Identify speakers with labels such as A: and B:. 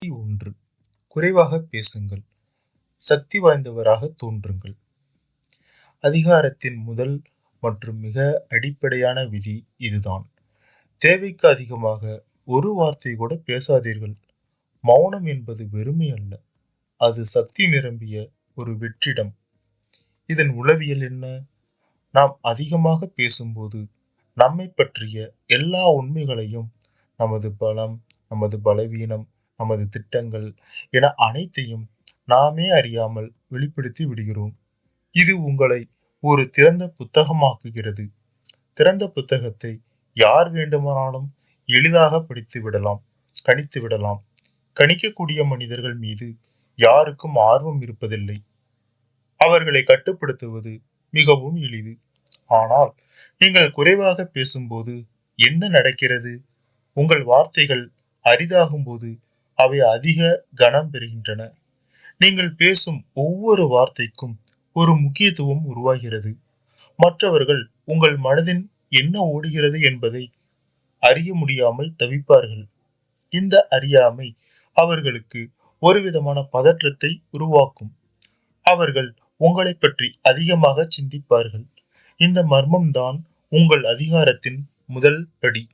A: 1. குறைவாக பேசுங்கள், சக்தி வாய்ந்தவராக தோன்றுங்கள். அதிகாரத்தின் முதல் மற்றும் மிக அடிப்படையான விதி இதுதான். தேவைக்கு அதிகமாக ஒரு வார்த்தை கூட பேசாதீர்கள். மௌனம் என்பது வெறுமை அல்ல, அது சக்தி நிரம்பிய ஒரு வெற்றிடம். இதன் உளவியல் என்ன? நாம் அதிகமாக பேசும்போது நம்மை பற்றிய எல்லா உண்மைகளையும், நமது பலம், நமது பலவீனம், நமது திட்டங்கள் என அனைத்தையும் நாமே அறியாமல் வெளிப்படுத்தி விடுகிறோம். இது உங்களை ஒரு திறந்த புத்தகமாக்குகிறது. திறந்த புத்தகத்தை யார் வேண்டுமானாலும் எளிதாக படித்து விடலாம், கணித்து விடலாம். கணிக்கக்கூடிய மனிதர்கள் மீது யாருக்கும் ஆர்வம் இருப்பதில்லை. அவர்களை கட்டுப்படுத்துவது மிகவும் எளிது. ஆனால் நீங்கள் குறைவாக பேசும்போது என்ன நடக்கிறது? உங்கள் வார்த்தைகள் அரிதாகும் போது அவை அதிக கனம் பெறுகின்றன. நீங்கள் பேசும் ஒவ்வொரு வார்த்தைக்கும் ஒரு முக்கியத்துவம் உருவாகிறது. மற்றவர்கள் உங்கள் மனதின் என்ன ஓடுகிறது என்பதை அறிய முடியாமல் தவிப்பார்கள். இந்த அறியாமை அவர்களுக்கு ஒரு விதமான பதற்றத்தை உருவாக்கும். அவர்கள் உங்களை பற்றி அதிகமாக சிந்திப்பார்கள். இந்த மர்மம்தான் உங்கள் அதிகாரத்தின் முதல் படி.